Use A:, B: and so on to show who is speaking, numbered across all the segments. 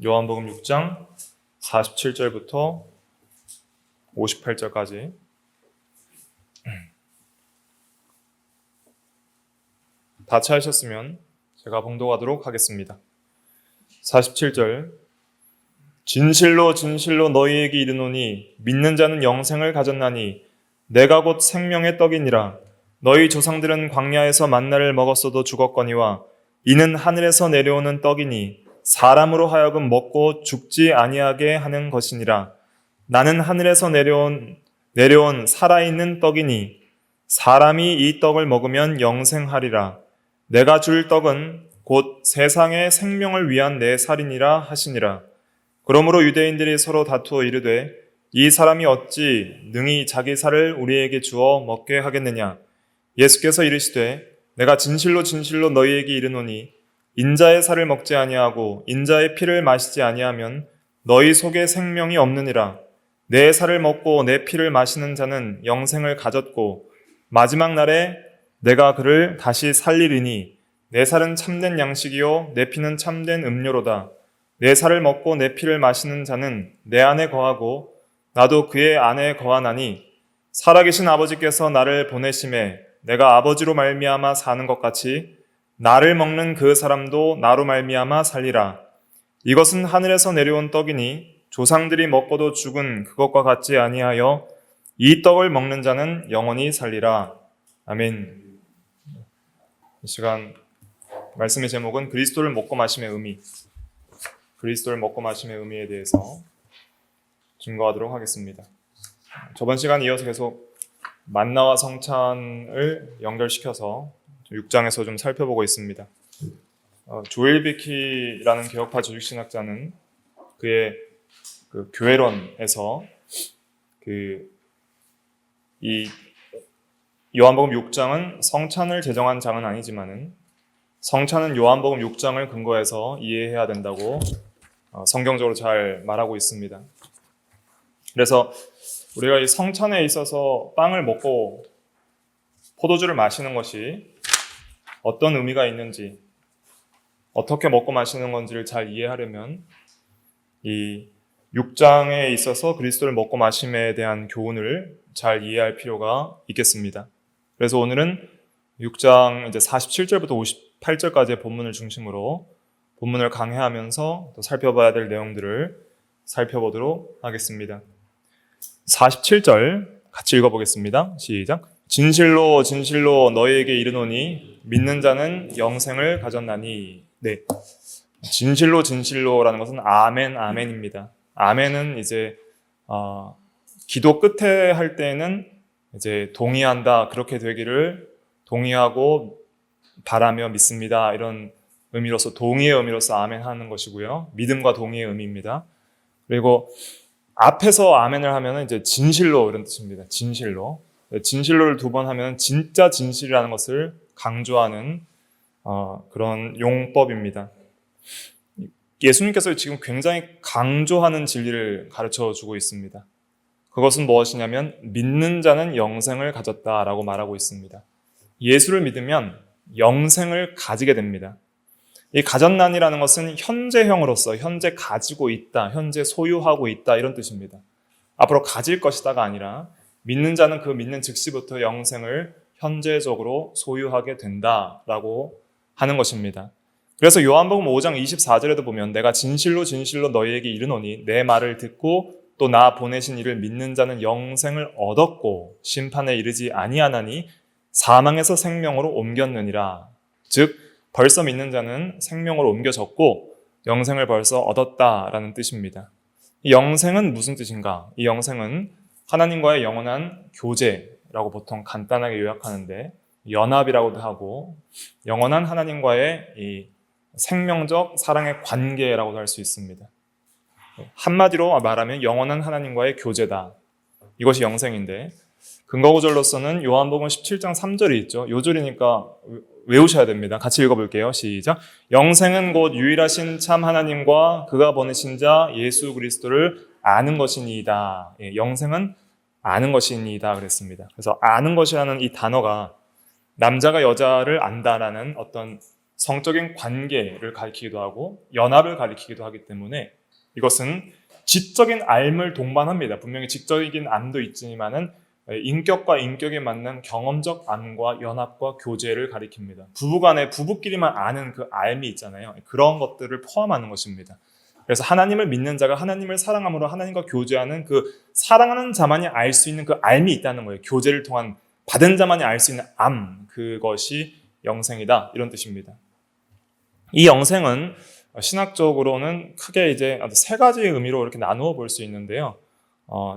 A: 요한복음 6장 47절부터 58절까지 다 찾으셨으면 제가 봉독하도록 하겠습니다. 47절 진실로 진실로 너희에게 이르노니 믿는 자는 영생을 가졌나니 내가 곧 생명의 떡이니라. 너희 조상들은 광야에서 만나를 먹었어도 죽었거니와 이는 하늘에서 내려오는 떡이니 사람으로 하여금 먹고 죽지 아니하게 하는 것이니라. 나는 하늘에서 내려온 살아있는 떡이니 사람이 이 떡을 먹으면 영생하리라. 내가 줄 떡은 곧 세상의 생명을 위한 내 살이니라 하시니라. 그러므로 유대인들이 서로 다투어 이르되 이 사람이 어찌 능히 자기 살을 우리에게 주어 먹게 하겠느냐. 예수께서 이르시되 내가 진실로 진실로 너희에게 이르노니 인자의 살을 먹지 아니하고 인자의 피를 마시지 아니하면 너희 속에 생명이 없느니라. 내 살을 먹고 내 피를 마시는 자는 영생을 가졌고 마지막 날에 내가 그를 다시 살리리니 내 살은 참된 양식이요 내 피는 참된 음료로다. 내 살을 먹고 내 피를 마시는 자는 내 안에 거하고 나도 그의 안에 거하나니 살아계신 아버지께서 나를 보내심에 내가 아버지로 말미암아 사는 것 같이 나를 먹는 그 사람도 나로 말미암아 살리라. 이것은 하늘에서 내려온 떡이니 조상들이 먹고도 죽은 그것과 같지 아니하여 이 떡을 먹는 자는 영원히 살리라. 아멘. 이 시간 말씀의 제목은 그리스도를 먹고 마심의 의미, 그리스도를 먹고 마심의 의미에 대해서 증거하도록 하겠습니다. 저번 시간 이어서 계속 만나와 성찬을 연결시켜서 6장에서 좀 살펴보고 있습니다. 조엘 비키라는 개혁파 조직신학자는 그의 그 교회론에서 이 요한복음 6장은 성찬을 제정한 장은 아니지만은 성찬은 요한복음 6장을 근거해서 이해해야 된다고 성경적으로 잘 말하고 있습니다. 그래서 우리가 이 성찬에 있어서 빵을 먹고 포도주를 마시는 것이 어떤 의미가 있는지, 어떻게 먹고 마시는 건지를 잘 이해하려면 이 6장에 있어서 그리스도를 먹고 마심에 대한 교훈을 잘 이해할 필요가 있겠습니다. 그래서 오늘은 6장 이제 47절부터 58절까지의 본문을 중심으로 본문을 강해하면서 또 살펴봐야 될 내용들을 살펴보도록 하겠습니다. 47절 같이 읽어보겠습니다. 시작. 진실로 진실로 너희에게 이르노니 믿는 자는 영생을 가졌나니. 네, 진실로 진실로라는 것은 아멘 아멘입니다. 아멘은 이제 기도 끝에 할 때는 이제 동의한다, 그렇게 되기를 동의하고 바라며 믿습니다, 이런 의미로서 동의의 의미로서 아멘 하는 것이고요. 믿음과 동의의 의미입니다. 그리고 앞에서 아멘을 하면 이제 진실로 이런 뜻입니다. 진실로. 진실로를 두 번 하면 진짜 진실이라는 것을 강조하는 그런 용법입니다. 예수님께서 지금 굉장히 강조하는 진리를 가르쳐 주고 있습니다. 그것은 무엇이냐면 믿는 자는 영생을 가졌다라고 말하고 있습니다. 예수를 믿으면 영생을 가지게 됩니다. 이 가졌나니라는 것은 현재형으로서 현재 가지고 있다, 현재 소유하고 있다, 이런 뜻입니다. 앞으로 가질 것이다가 아니라 믿는 자는 그 믿는 즉시부터 영생을 현재적으로 소유하게 된다라고 하는 것입니다. 그래서 요한복음 5장 24절에도 보면 내가 진실로 진실로 너희에게 이르노니 내 말을 듣고 또 나 보내신 이를 믿는 자는 영생을 얻었고 심판에 이르지 아니하나니 사망에서 생명으로 옮겼느니라. 즉 벌써 믿는 자는 생명으로 옮겨졌고 영생을 벌써 얻었다라는 뜻입니다. 이 영생은 무슨 뜻인가? 이 영생은 하나님과의 영원한 교제라고 보통 간단하게 요약하는데 연합이라고도 하고 영원한 하나님과의 이 생명적 사랑의 관계라고도 할 수 있습니다. 한마디로 말하면 영원한 하나님과의 교제다. 이것이 영생인데 근거구절로서는 요한복음 17장 3절이 있죠. 요 절이니까 외우셔야 됩니다. 같이 읽어볼게요. 시작. 영생은 곧 유일하신 참 하나님과 그가 보내신 자 예수 그리스도를 아는 것이니이다. 영생은 아는 것이니이다 그랬습니다. 그래서 아는 것이라는 이 단어가 남자가 여자를 안다라는 어떤 성적인 관계를 가리키기도 하고 연합을 가리키기도 하기 때문에 이것은 지적인 삶을 동반합니다. 분명히 지적인 암도 있지만은 인격과 인격에 맞는 경험적 암과 연합과 교제를 가리킵니다. 부부간에 부부끼리만 아는 그 삶이 있잖아요. 그런 것들을 포함하는 것입니다. 그래서 하나님을 믿는 자가 하나님을 사랑함으로 하나님과 교제하는 그 사랑하는 자만이 알 수 있는 그 삶이 있다는 거예요. 교제를 통한 받은 자만이 알 수 있는 암, 그것이 영생이다, 이런 뜻입니다. 이 영생은 신학적으로는 크게 이제 세 가지의 의미로 이렇게 나누어 볼 수 있는데요.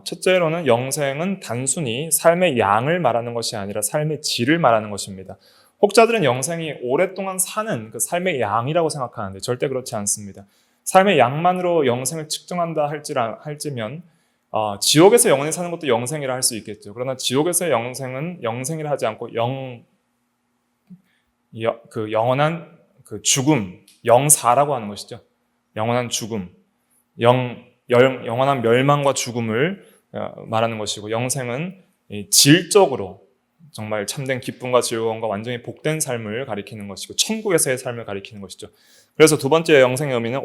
A: 첫째로는 영생은 단순히 삶의 양을 말하는 것이 아니라 삶의 질을 말하는 것입니다. 혹자들은 영생이 오랫동안 사는 그 삶의 양이라고 생각하는데 절대 그렇지 않습니다. 삶의 양만으로 영생을 측정한다 할지면 지옥에서 영원히 사는 것도 영생이라 할 수 있겠죠. 그러나 지옥에서의 영생은 영생이라 하지 않고 영원한 그 죽음, 영사라고 하는 것이죠. 영원한 죽음, 영원한 멸망과 죽음을 말하는 것이고, 영생은 질적으로 정말 참된 기쁨과 즐거움과 완전히 복된 삶을 가리키는 것이고 천국에서의 삶을 가리키는 것이죠. 그래서 두 번째 영생의 의미는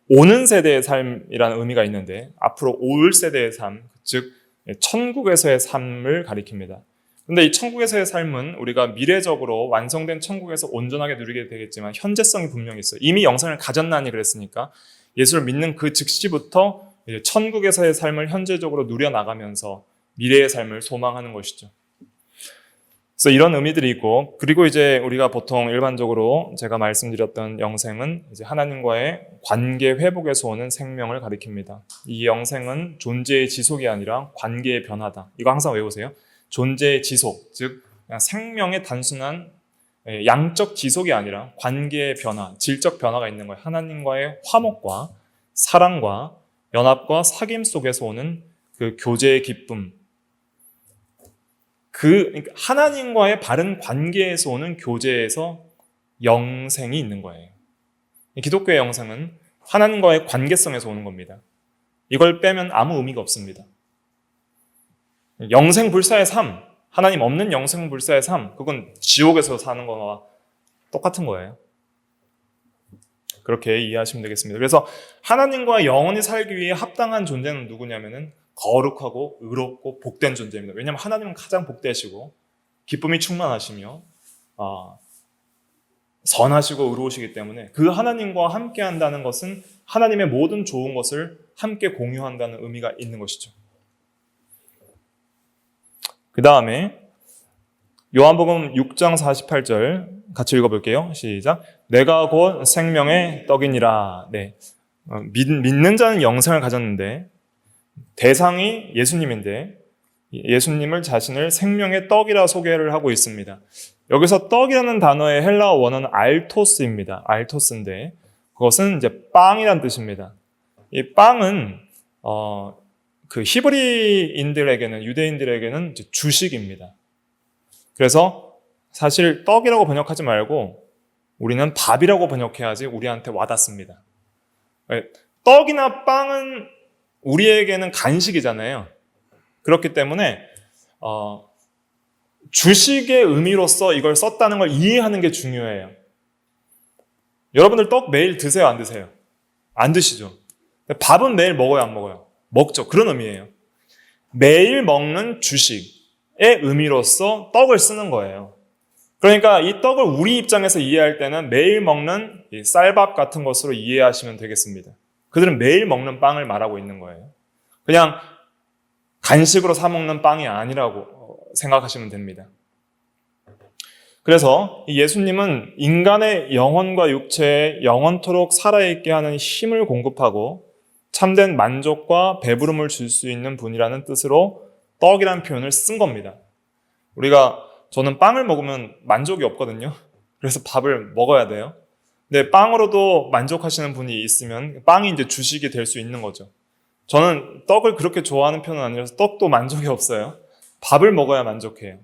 A: 오는 세대의 삶이라는 의미가 있는데, 앞으로 올 세대의 삶, 즉 천국에서의 삶을 가리킵니다. 그런데 이 천국에서의 삶은 우리가 미래적으로 완성된 천국에서 온전하게 누리게 되겠지만 현재성이 분명히 있어요. 이미 영생을 가졌나니 그랬으니까 예수를 믿는 그 즉시부터 천국에서의 삶을 현재적으로 누려나가면서 미래의 삶을 소망하는 것이죠. 그래서 이런 의미들이 있고, 그리고 이제 우리가 보통 일반적으로 제가 말씀드렸던 영생은 이제 하나님과의 관계 회복에서 오는 생명을 가리킵니다. 이 영생은 존재의 지속이 아니라 관계의 변화다. 이거 항상 외우세요. 존재의 지속, 즉 생명의 단순한 양적 지속이 아니라 관계의 변화, 질적 변화가 있는 거예요. 하나님과의 화목과 사랑과 연합과 사귐 속에서 오는 그 교제의 기쁨, 그러니까 하나님과의 바른 관계에서 오는 교제에서 영생이 있는 거예요. 기독교의 영생은 하나님과의 관계성에서 오는 겁니다. 이걸 빼면 아무 의미가 없습니다. 영생불사의 삶, 하나님 없는 영생불사의 삶, 그건 지옥에서 사는 거와 똑같은 거예요. 그렇게 이해하시면 되겠습니다. 그래서 하나님과 영원히 살기 위해 합당한 존재는 누구냐면은 거룩하고 의롭고 복된 존재입니다. 왜냐하면 하나님은 가장 복되시고 기쁨이 충만하시며 선하시고 의로우시기 때문에 그 하나님과 함께 한다는 것은 하나님의 모든 좋은 것을 함께 공유한다는 의미가 있는 것이죠. 그 다음에 요한복음 6장 48절 같이 읽어볼게요. 시작. 내가 곧 생명의 떡이니라. 네. 믿는 자는 영생을 가졌는데 대상이 예수님인데 예수님을 자신을 생명의 떡이라 소개를 하고 있습니다. 여기서 떡이라는 단어의 헬라어 원어는 알토스입니다. 알토스인데 그것은 이제 빵이란 뜻입니다. 이 빵은 그 히브리인들에게는 유대인들에게는 이제 주식입니다. 그래서 사실 떡이라고 번역하지 말고 우리는 밥이라고 번역해야지 우리한테 와닿습니다. 떡이나 빵은 우리에게는 간식이잖아요. 그렇기 때문에 주식의 의미로서 이걸 썼다는 걸 이해하는 게 중요해요. 여러분들 떡 매일 드세요, 안 드세요? 안 드시죠? 밥은 매일 먹어요, 안 먹어요? 먹죠. 그런 의미예요. 매일 먹는 주식의 의미로서 떡을 쓰는 거예요. 그러니까 이 떡을 우리 입장에서 이해할 때는 매일 먹는 이 쌀밥 같은 것으로 이해하시면 되겠습니다. 그들은 매일 먹는 빵을 말하고 있는 거예요. 그냥 간식으로 사 먹는 빵이 아니라고 생각하시면 됩니다. 그래서 예수님은 인간의 영혼과 육체에 영원토록 살아있게 하는 힘을 공급하고 참된 만족과 배부름을 줄 수 있는 분이라는 뜻으로 떡이라는 표현을 쓴 겁니다. 저는 빵을 먹으면 만족이 없거든요. 그래서 밥을 먹어야 돼요. 근데 빵으로도 만족하시는 분이 있으면 빵이 이제 주식이 될 수 있는 거죠. 저는 떡을 그렇게 좋아하는 편은 아니라서 떡도 만족이 없어요. 밥을 먹어야 만족해요.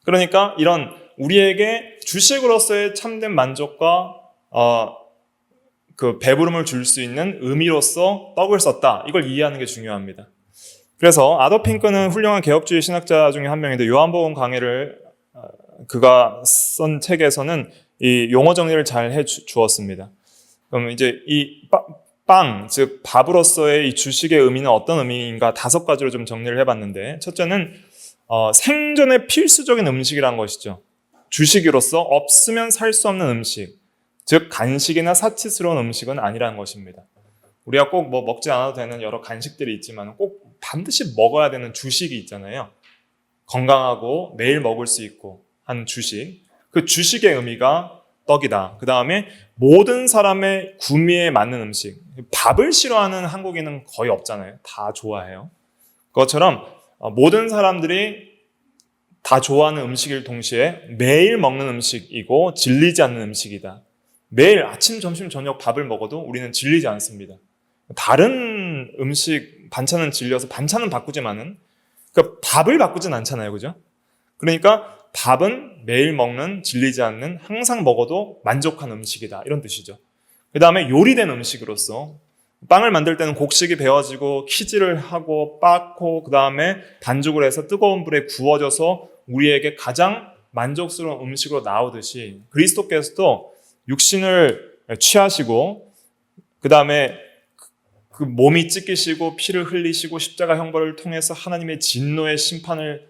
A: 그러니까 이런 우리에게 주식으로서의 참된 만족과 그 배부름을 줄 수 있는 의미로서 떡을 썼다. 이걸 이해하는 게 중요합니다. 그래서 아더 핑크는 훌륭한 개혁주의 신학자 중에 한 명인데 요한복음 강해를 그가 쓴 책에서는 이 용어 정리를 잘 해 주었습니다. 그럼 이제 이 빵, 즉 밥으로서의 이 주식의 의미는 어떤 의미인가 5가지로 좀 정리를 해봤는데, 첫째는 생존의 필수적인 음식이라는 것이죠. 주식으로서 없으면 살 수 없는 음식, 즉 간식이나 사치스러운 음식은 아니라는 것입니다. 우리가 꼭 뭐 먹지 않아도 되는 여러 간식들이 있지만 꼭 반드시 먹어야 되는 주식이 있잖아요. 건강하고 매일 먹을 수 있고 한 주식. 그 주식의 의미가 떡이다. 그 다음에 모든 사람의 구미에 맞는 음식. 밥을 싫어하는 한국인은 거의 없잖아요. 다 좋아해요. 그것처럼 모든 사람들이 다 좋아하는 음식일 동시에 매일 먹는 음식이고 질리지 않는 음식이다. 매일 아침, 점심, 저녁 밥을 먹어도 우리는 질리지 않습니다. 다른 음식, 반찬은 질려서 반찬은 바꾸지만은 그러니까 밥을 바꾸진 않잖아요. 그죠? 그러니까 밥은 매일 먹는, 질리지 않는, 항상 먹어도 만족한 음식이다. 이런 뜻이죠. 그 다음에 요리된 음식으로서 빵을 만들 때는 곡식이 베어지고 키질을 하고 빻고 그 다음에 반죽을 해서 뜨거운 불에 구워져서 우리에게 가장 만족스러운 음식으로 나오듯이 그리스도께서도 육신을 취하시고 그 다음에 그 몸이 찢기시고 피를 흘리시고 십자가 형벌을 통해서 하나님의 진노의 심판을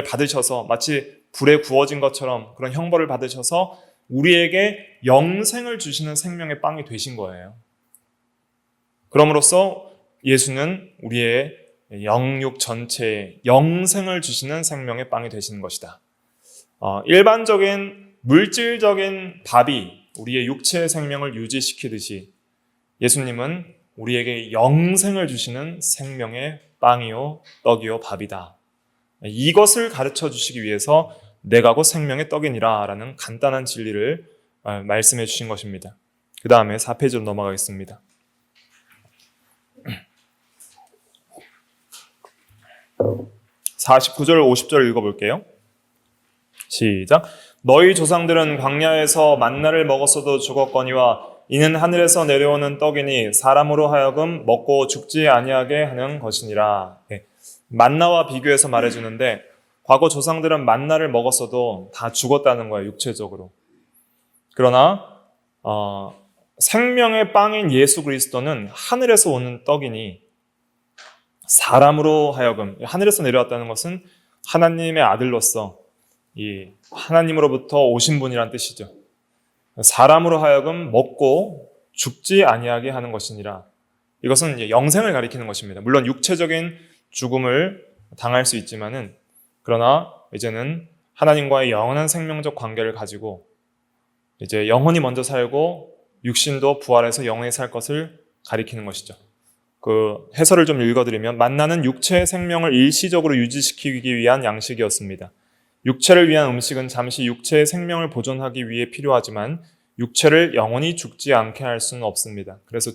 A: 받으셔서 마치 불에 구워진 것처럼 그런 형벌을 받으셔서 우리에게 영생을 주시는 생명의 빵이 되신 거예요. 그럼으로써 예수는 우리의 영육 전체에 영생을 주시는 생명의 빵이 되시는 것이다. 일반적인 물질적인 밥이 우리의 육체의 생명을 유지시키듯이 예수님은 우리에게 영생을 주시는 생명의 빵이요 떡이요 밥이다. 이것을 가르쳐 주시기 위해서 내가 곧 생명의 떡이니라 라는 간단한 진리를 말씀해 주신 것입니다. 그 다음에 4페이지로 넘어가겠습니다. 49절 50절 읽어볼게요. 시작. 너희 조상들은 광야에서 만나를 먹었어도 죽었거니와 이는 하늘에서 내려오는 떡이니 사람으로 하여금 먹고 죽지 아니하게 하는 것이니라. 만나와 비교해서 말해주는데 과거 조상들은 만나를 먹었어도 다 죽었다는 거예요. 육체적으로. 그러나 생명의 빵인 예수 그리스도는 하늘에서 오는 떡이니 사람으로 하여금, 하늘에서 내려왔다는 것은 하나님의 아들로서 이 하나님으로부터 오신 분이란 뜻이죠. 사람으로 하여금 먹고 죽지 아니하게 하는 것이니라. 이것은 이제 영생을 가리키는 것입니다. 물론 육체적인 죽음을 당할 수 있지만은 그러나 이제는 하나님과의 영원한 생명적 관계를 가지고 이제 영원히 먼저 살고 육신도 부활해서 영원히 살 것을 가리키는 것이죠. 그 해설을 좀 읽어드리면 만나는 육체의 생명을 일시적으로 유지시키기 위한 양식이었습니다. 육체를 위한 음식은 잠시 육체의 생명을 보존하기 위해 필요하지만 육체를 영원히 죽지 않게 할 수는 없습니다. 그래서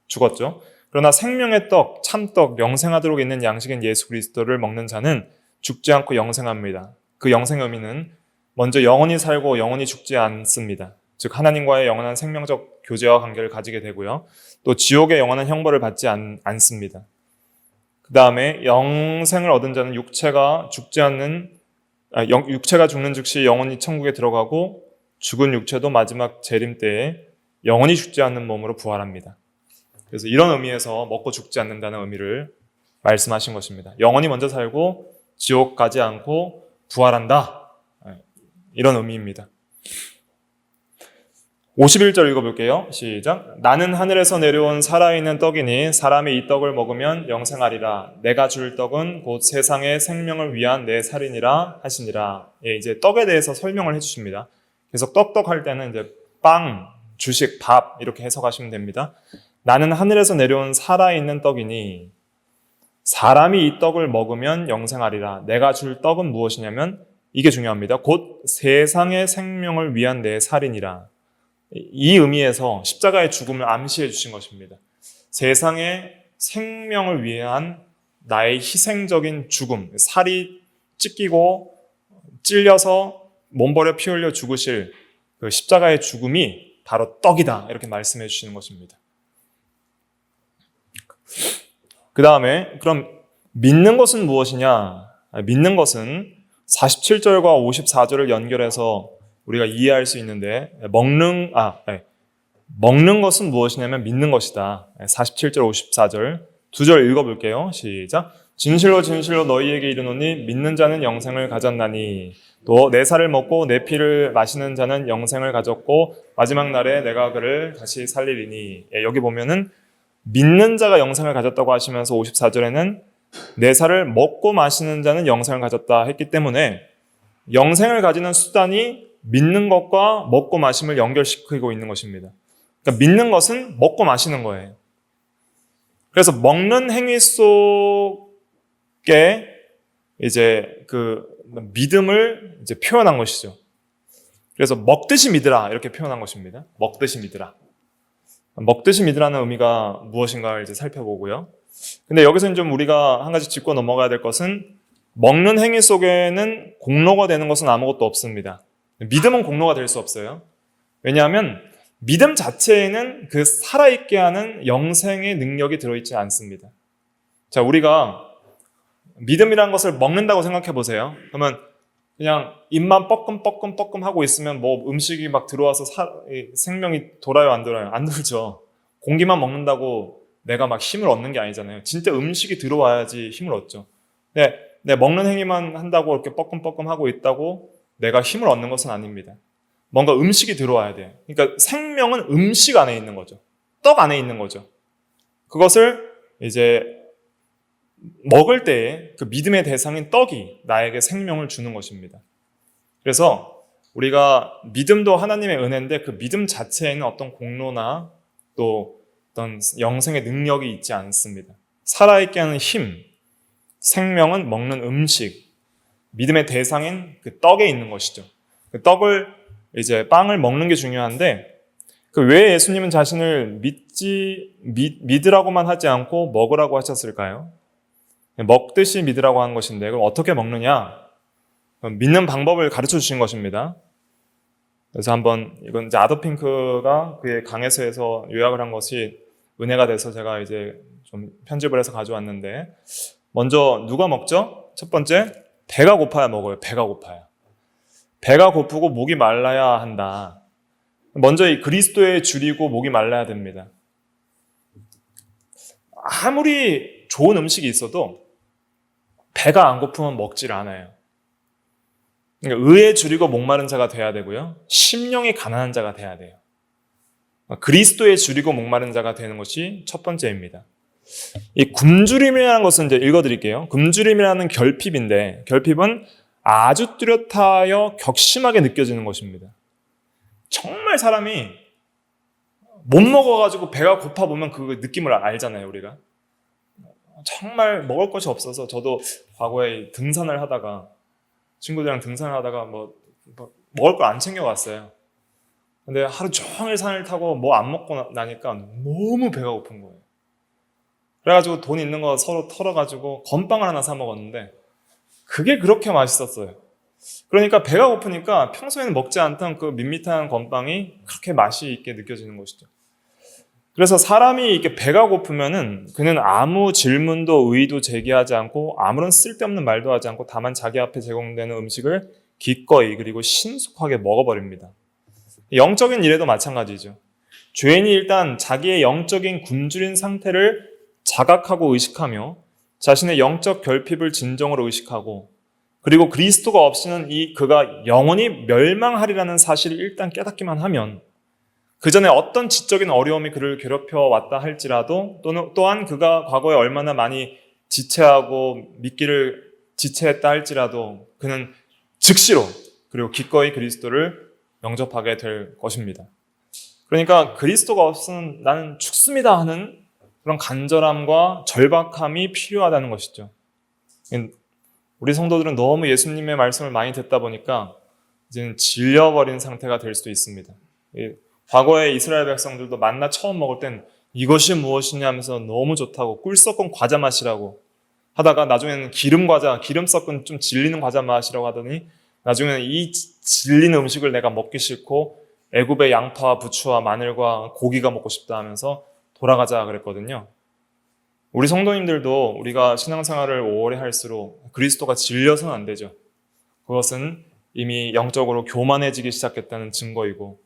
A: 죽었죠. 그러나 생명의 떡, 참떡, 영생하도록 있는 양식인 예수 그리스도를 먹는 자는 죽지 않고 영생합니다. 그 영생 의미는 먼저 영원히 살고 영원히 죽지 않습니다. 즉 하나님과의 영원한 생명적 교제와 관계를 가지게 되고요. 또 지옥의 영원한 형벌을 받지 않습니다. 그 다음에 영생을 얻은 자는 육체가 죽는 즉시 영원히 천국에 들어가고 죽은 육체도 마지막 재림 때에 영원히 죽지 않는 몸으로 부활합니다. 그래서 이런 의미에서 먹고 죽지 않는다는 의미를 말씀하신 것입니다. 영원히 먼저 살고 지옥 가지 않고 부활한다. 이런 의미입니다. 51절 읽어볼게요. 시작. 나는 하늘에서 내려온 살아있는 떡이니 사람이 이 떡을 먹으면 영생하리라. 내가 줄 떡은 곧 세상의 생명을 위한 내 살이니라 하시니라. 예, 이제 떡에 대해서 설명을 해주십니다. 계속 떡떡할 때는 이제 빵, 주식, 밥 이렇게 해석하시면 됩니다. 나는 하늘에서 내려온 살아있는 떡이니 사람이 이 떡을 먹으면 영생하리라. 내가 줄 떡은 무엇이냐면 이게 중요합니다. 곧 세상의 생명을 위한 내 살이니라. 이 의미에서 십자가의 죽음을 암시해 주신 것입니다. 세상의 생명을 위한 나의 희생적인 죽음, 살이 찢기고 찔려서 몸버려 피 흘려 죽으실 그 십자가의 죽음이 바로 떡이다. 이렇게 말씀해 주시는 것입니다. 그 다음에 그럼 믿는 것은 무엇이냐? 믿는 것은 47절과 54절을 연결해서 우리가 이해할 수 있는데 먹는 것은 무엇이냐면 믿는 것이다. 47절 54절 두 절 읽어볼게요. 시작. 진실로 진실로 너희에게 이르노니 믿는 자는 영생을 가졌나니 또 내 살을 먹고 내 피를 마시는 자는 영생을 가졌고 마지막 날에 내가 그를 다시 살리리니. 여기 보면은 믿는 자가 영생을 가졌다고 하시면서 54절에는 내 살을 먹고 마시는 자는 영생을 가졌다 했기 때문에 영생을 가지는 수단이 믿는 것과 먹고 마심을 연결시키고 있는 것입니다. 그러니까 믿는 것은 먹고 마시는 거예요. 그래서 먹는 행위 속에 이제 그 믿음을 이제 표현한 것이죠. 그래서 먹듯이 믿으라 이렇게 표현한 것입니다. 먹듯이 믿으라. 먹듯이 믿으라는 의미가 무엇인가를 이제 살펴보고요. 근데 여기서는 좀 우리가 한 가지 짚고 넘어가야 될 것은 먹는 행위 속에는 공로가 되는 것은 아무것도 없습니다. 믿음은 공로가 될 수 없어요. 왜냐하면 믿음 자체에는 그 살아있게 하는 영생의 능력이 들어있지 않습니다. 자, 우리가 믿음이라는 것을 먹는다고 생각해 보세요. 그러면 그냥 입만 뻐끔뻐끔 하고 있으면 뭐 음식이 막 들어와서 생명이 돌아요, 안 돌아요? 안 돌죠. 공기만 먹는다고 내가 막 힘을 얻는 게 아니잖아요. 진짜 음식이 들어와야지 힘을 얻죠. 내 먹는 행위만 한다고 이렇게 뻐끔뻐끔 하고 있다고 내가 힘을 얻는 것은 아닙니다. 뭔가 음식이 들어와야 돼요. 그러니까 생명은 음식 안에 있는 거죠. 떡 안에 있는 거죠. 그것을 이제 먹을 때에 그 믿음의 대상인 떡이 나에게 생명을 주는 것입니다. 그래서 우리가 믿음도 하나님의 은혜인데 그 믿음 자체에는 어떤 공로나 또 어떤 영생의 능력이 있지 않습니다. 살아있게 하는 힘, 생명은 먹는 음식, 믿음의 대상인 그 떡에 있는 것이죠. 그 떡을 이제 빵을 먹는 게 중요한데 그 왜 예수님은 자신을 믿으라고만 하지 않고 먹으라고 하셨을까요? 먹듯이 믿으라고 하는 것인데 그럼 어떻게 먹느냐? 믿는 방법을 가르쳐 주신 것입니다. 그래서 한번 이건 이제 아더핑크가 그의 강해서에서 요약을 한 것이 은혜가 돼서 제가 이제 좀 편집을 해서 가져왔는데 먼저 누가 먹죠? 첫 번째, 배가 고파야 먹어요. 배가 고파야. 배가 고프고 목이 말라야 한다. 먼저 이 그리스도에 줄이고 목이 말라야 됩니다. 아무리 좋은 음식이 있어도 배가 안 고프면 먹질 않아요. 그러니까 의에 줄이고 목마른 자가 돼야 되고요. 심령이 가난한 자가 돼야 돼요. 그리스도에 줄이고 목마른 자가 되는 것이 첫 번째입니다. 이 굶주림이라는 것은 이제 읽어드릴게요. 굶주림이라는 결핍인데 결핍은 아주 뚜렷하여 격심하게 느껴지는 것입니다. 정말 사람이 못 먹어가지고 배가 고파 보면 그 느낌을 알잖아요, 우리가. 정말 먹을 것이 없어서 저도 과거에 등산을 하다가 친구들이랑 등산을 하다가 뭐 먹을 걸 안 챙겨갔어요. 근데 하루 종일 산을 타고 뭐 안 먹고 나니까 너무 배가 고픈 거예요. 그래가지고 돈 있는 거 서로 털어가지고 건빵을 하나 사 먹었는데 그게 그렇게 맛있었어요. 그러니까 배가 고프니까 평소에는 먹지 않던 그 밋밋한 건빵이 그렇게 맛이 있게 느껴지는 것이죠. 그래서 사람이 이렇게 배가 고프면은 그는 아무 질문도 의의도 제기하지 않고 아무런 쓸데없는 말도 하지 않고 다만 자기 앞에 제공되는 음식을 기꺼이 그리고 신속하게 먹어버립니다. 영적인 일에도 마찬가지죠. 죄인이 일단 자기의 영적인 굶주린 상태를 자각하고 의식하며 자신의 영적 결핍을 진정으로 의식하고 그리고 그리스도가 없이는 그가 영원히 멸망하리라는 사실을 일단 깨닫기만 하면 그 전에 어떤 지적인 어려움이 그를 괴롭혀 왔다 할지라도 또한 그가 과거에 얼마나 많이 지체하고 믿기를 지체했다 할지라도 그는 즉시로 그리고 기꺼이 그리스도를 영접하게 될 것입니다. 그러니까 그리스도가 없으면 나는 죽습니다 하는 그런 간절함과 절박함이 필요하다는 것이죠. 우리 성도들은 너무 예수님의 말씀을 많이 듣다 보니까 이제는 질려버린 상태가 될 수도 있습니다. 과거에 이스라엘 백성들도 만나 처음 먹을 땐 이것이 무엇이냐 하면서 너무 좋다고 꿀 섞은 과자 맛이라고 하다가 나중에는 기름 섞은 좀 질리는 과자 맛이라고 하더니 나중에는 이 질리는 음식을 내가 먹기 싫고 애굽의 양파와 부추와 마늘과 고기가 먹고 싶다 하면서 돌아가자 그랬거든요. 우리 성도님들도 우리가 신앙생활을 오래 할수록 그리스도가 질려서는 안 되죠. 그것은 이미 영적으로 교만해지기 시작했다는 증거이고,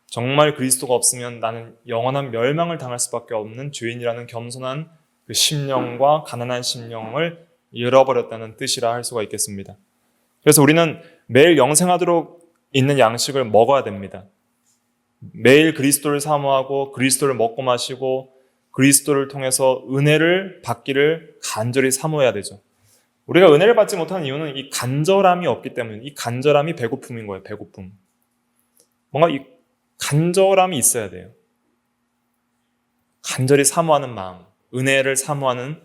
A: 정말 그리스도가 없으면 나는 영원한 멸망을 당할 수밖에 없는 죄인이라는 겸손한 그 심령과 가난한 심령을 잃어버렸다는 뜻이라 할 수가 있겠습니다. 그래서 우리는 매일 영생하도록 있는 양식을 먹어야 됩니다. 매일 그리스도를 사모하고 그리스도를 먹고 마시고 그리스도를 통해서 은혜를 받기를 간절히 사모해야 되죠. 우리가 은혜를 받지 못하는 이유는 이 간절함이 없기 때문에, 이 간절함이 배고픔인 거예요. 배고픔. 뭔가 이 간절함이 있어야 돼요. 간절히 사모하는 마음, 은혜를 사모하는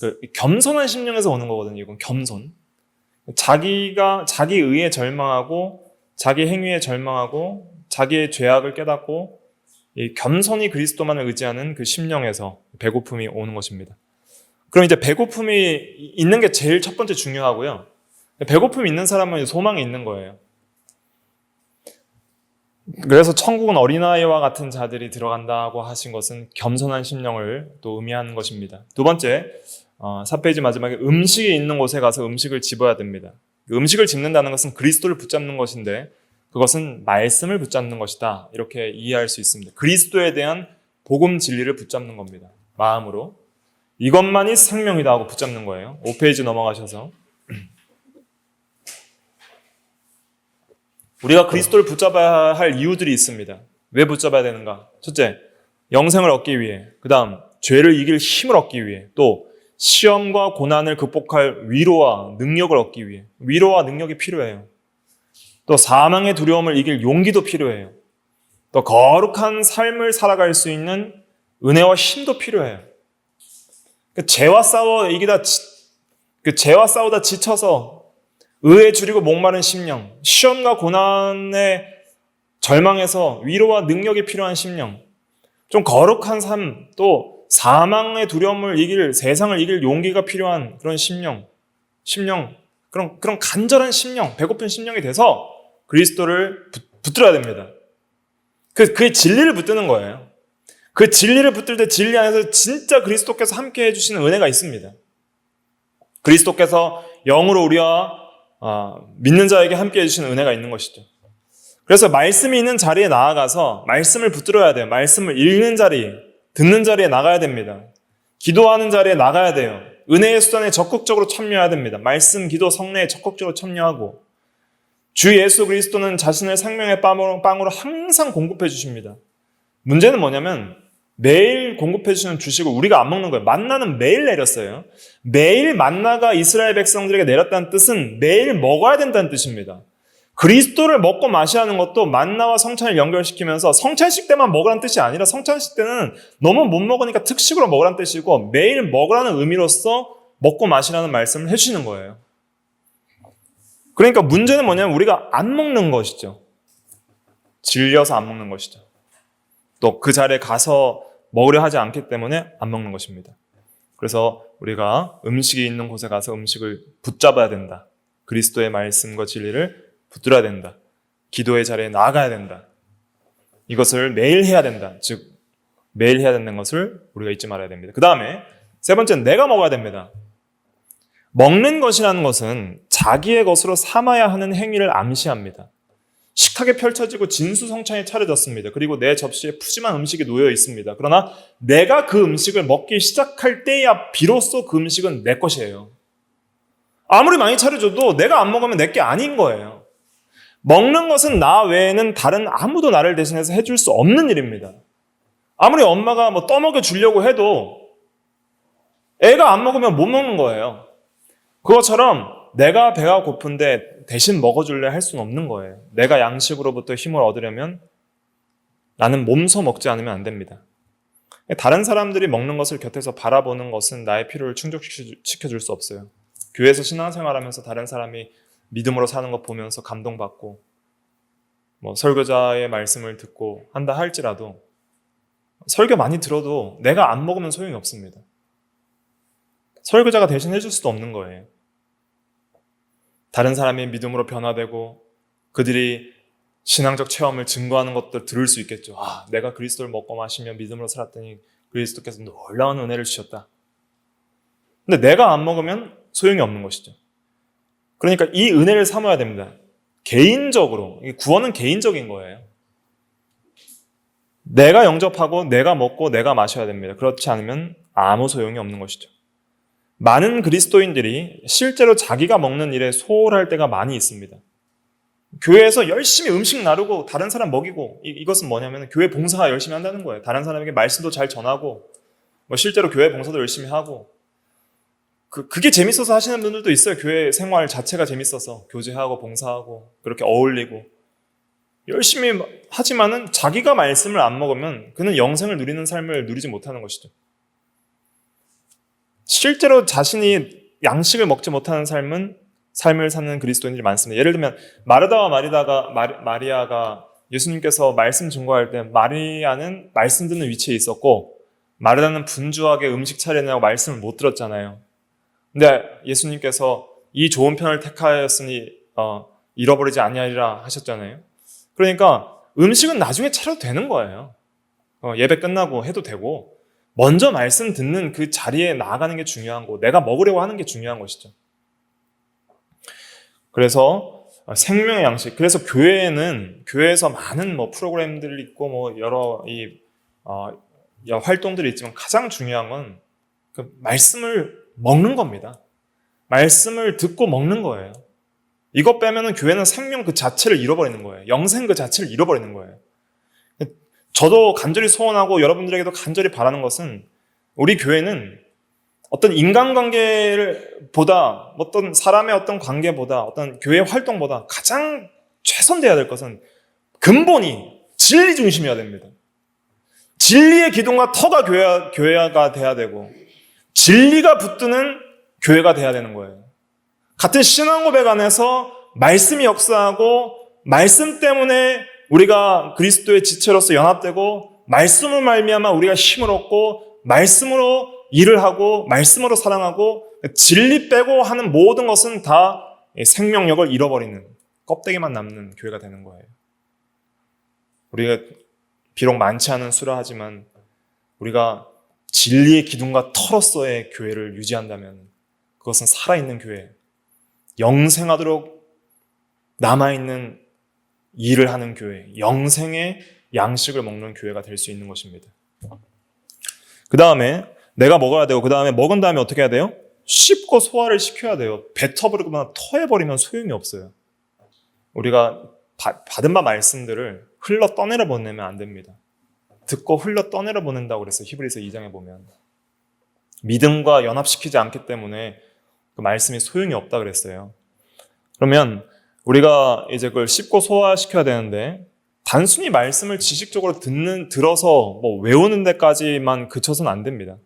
A: 그 겸손한 심령에서 오는 거거든요. 이건 겸손. 자기 의에 절망하고 자기 행위에 절망하고 자기의 죄악을 깨닫고 이 겸손히 그리스도만을 의지하는 그 심령에서 배고픔이 오는 것입니다. 그럼 이제 배고픔이 있는 게 제일 첫 번째 중요하고요. 배고픔이 있는 사람은 소망이 있는 거예요. 그래서 천국은 어린아이와 같은 자들이 들어간다고 하신 것은 겸손한 심령을 또 의미하는 것입니다. 두 번째, 4페이지 마지막에 음식이 있는 곳에 가서 음식을 집어야 됩니다. 음식을 집는다는 것은 그리스도를 붙잡는 것인데 그것은 말씀을 붙잡는 것이다. 이렇게 이해할 수 있습니다. 그리스도에 대한 복음 진리를 붙잡는 겁니다. 마음으로. 이것만이 생명이다 하고 붙잡는 거예요. 5페이지 넘어가셔서. 우리가 그리스도를 붙잡아야 할 이유들이 있습니다. 왜 붙잡아야 되는가? 첫째, 영생을 얻기 위해. 그 다음, 죄를 이길 힘을 얻기 위해. 또 시험과 고난을 극복할 위로와 능력을 얻기 위해. 위로와 능력이 필요해요. 또 사망의 두려움을 이길 용기도 필요해요. 또 거룩한 삶을 살아갈 수 있는 은혜와 힘도 필요해요. 죄와 싸우다 지쳐서 의에 줄이고 목마른 심령, 시험과 고난에 절망해서 위로와 능력이 필요한 심령, 좀 거룩한 삶, 또 사망의 두려움을 이길, 세상을 이길 용기가 필요한 그런 심령, 그런 간절한 심령, 배고픈 심령이 돼서 그리스도를 붙들어야 됩니다. 그의 진리를 붙드는 거예요. 그 진리를 붙들 때 진리 안에서 진짜 그리스도께서 함께 해주시는 은혜가 있습니다. 그리스도께서 영으로 우리와 믿는 자에게 함께 해주시는 은혜가 있는 것이죠. 그래서 말씀이 있는 자리에 나아가서 말씀을 붙들어야 돼요. 말씀을 읽는 자리, 듣는 자리에 나가야 됩니다. 기도하는 자리에 나가야 돼요. 은혜의 수단에 적극적으로 참여해야 됩니다. 말씀, 기도, 성례에 적극적으로 참여하고 주 예수 그리스도는 자신의 생명의 빵으로 항상 공급해 주십니다. 문제는 뭐냐면 매일 공급해 주시는 주식을 우리가 안 먹는 거예요. 만나는 매일 내렸어요. 매일 만나가 이스라엘 백성들에게 내렸다는 뜻은 매일 먹어야 된다는 뜻입니다. 그리스도를 먹고 마셔야 하는 것도 만나와 성찬을 연결시키면서 성찬식 때만 먹으라는 뜻이 아니라 성찬식 때는 너무 못 먹으니까 특식으로 먹으라는 뜻이고 매일 먹으라는 의미로서 먹고 마시라는 말씀을 해주시는 거예요. 그러니까 문제는 뭐냐면 우리가 안 먹는 것이죠. 질려서 안 먹는 것이죠. 또 그 자리에 가서 먹으려 하지 않기 때문에 안 먹는 것입니다. 그래서 우리가 음식이 있는 곳에 가서 음식을 붙잡아야 된다. 그리스도의 말씀과 진리를 붙들어야 된다. 기도의 자리에 나아가야 된다. 이것을 매일 해야 된다. 즉 매일 해야 된다는 것을 우리가 잊지 말아야 됩니다. 그 다음에 세 번째는 내가 먹어야 됩니다. 먹는 것이라는 것은 자기의 것으로 삼아야 하는 행위를 암시합니다. 식탁에 펼쳐지고 진수성찬이 차려졌습니다. 그리고 내 접시에 푸짐한 음식이 놓여 있습니다. 그러나 내가 그 음식을 먹기 시작할 때야 비로소 그 음식은 내 것이에요. 아무리 많이 차려줘도 내가 안 먹으면 내 게 아닌 거예요. 먹는 것은 나 외에는 다른 아무도 나를 대신해서 해줄 수 없는 일입니다. 아무리 엄마가 떠먹여 주려고 해도 애가 안 먹으면 못 먹는 거예요. 그것처럼 내가 배가 고픈데 대신 먹어줄래 할 수는 없는 거예요. 내가 양식으로부터 힘을 얻으려면 나는 몸소 먹지 않으면 안 됩니다. 다른 사람들이 먹는 것을 곁에서 바라보는 것은 나의 필요를 충족시켜줄 수 없어요. 교회에서 신앙생활하면서 다른 사람이 믿음으로 사는 것 보면서 감동받고 설교자의 말씀을 듣고 한다 할지라도 설교 많이 들어도 내가 안 먹으면 소용이 없습니다. 설교자가 대신 해줄 수도 없는 거예요. 다른 사람이 믿음으로 변화되고 그들이 신앙적 체험을 증거하는 것들 들을 수 있겠죠. 내가 그리스도를 먹고 마시며 믿음으로 살았더니 그리스도께서 놀라운 은혜를 주셨다. 근데 내가 안 먹으면 소용이 없는 것이죠. 그러니까 이 은혜를 삼아야 됩니다. 개인적으로, 구원은 개인적인 거예요. 내가 영접하고 내가 먹고 내가 마셔야 됩니다. 그렇지 않으면 아무 소용이 없는 것이죠. 많은 그리스도인들이 실제로 자기가 먹는 일에 소홀할 때가 많이 있습니다. 교회에서 열심히 음식 나르고 다른 사람 먹이고, 이것은 뭐냐면 교회 봉사 열심히 한다는 거예요. 다른 사람에게 말씀도 잘 전하고, 실제로 교회 봉사도 열심히 하고, 그게 재밌어서 하시는 분들도 있어요. 교회 생활 자체가 재밌어서 교제하고 봉사하고 그렇게 어울리고 열심히 하지만은 자기가 말씀을 안 먹으면 그는 영생을 누리는 삶을 누리지 못하는 것이죠. 실제로 자신이 양식을 먹지 못하는 삶을 사는 그리스도인들이 많습니다. 예를 들면 마르다와 마리아가 예수님께서 말씀 증거할 때 마리아는 말씀 듣는 위치에 있었고 마르다는 분주하게 음식 차려내고 말씀을 못 들었잖아요. 근데 예수님께서 이 좋은 편을 택하였으니 잃어버리지 아니하리라 하셨잖아요. 그러니까 음식은 나중에 차려도 되는 거예요. 예배 끝나고 해도 되고 먼저 말씀 듣는 그 자리에 나아가는 게 중요한 거고 내가 먹으려고 하는 게 중요한 것이죠. 그래서 생명의 양식. 그래서 교회에서 많은 프로그램들이 있고 여러 활동들이 있지만 가장 중요한 건 그 말씀을 먹는 겁니다. 말씀을 듣고 먹는 거예요. 이것 빼면은 교회는 생명 그 자체를 잃어버리는 거예요. 영생 그 자체를 잃어버리는 거예요. 저도 간절히 소원하고 여러분들에게도 간절히 바라는 것은 우리 교회는 어떤 인간관계보다 어떤 사람의 어떤 관계보다 어떤 교회 활동보다 가장 최선돼야 될 것은 근본이 진리 중심이어야 됩니다. 진리의 기둥과 터가 교회가 돼야 되고 진리가 붙드는 교회가 돼야 되는 거예요. 같은 신앙 고백 안에서 말씀이 역사하고 말씀 때문에 우리가 그리스도의 지체로서 연합되고 말씀을 말미암아 우리가 힘을 얻고 말씀으로 일을 하고 말씀으로 사랑하고 진리 빼고 하는 모든 것은 다 생명력을 잃어버리는 껍데기만 남는 교회가 되는 거예요. 우리가 비록 많지 않은 수라 하지만 우리가 진리의 기둥과 터로서의 교회를 유지한다면 그것은 살아있는 교회, 영생하도록 남아있는 일을 하는 교회, 영생의 양식을 먹는 교회가 될 수 있는 것입니다. 그 다음에 내가 먹어야 되고 그 다음에 먹은 다음에 어떻게 해야 돼요? 씹고 소화를 시켜야 돼요. 뱉어버리거나 토해버리면 소용이 없어요. 우리가 받은 바 말씀들을 흘러 떠내려 보내면 안 됩니다. 듣고 흘러 떠내려 보낸다고 그랬어요. 히브리서 2장에 보면. 믿음과 연합시키지 않기 때문에 그 말씀이 소용이 없다 그랬어요. 그러면 우리가 이제 그걸 씹고 소화시켜야 되는데 단순히 말씀을 지식적으로 들어서 외우는 데까지만 그쳐서는 안 됩니다.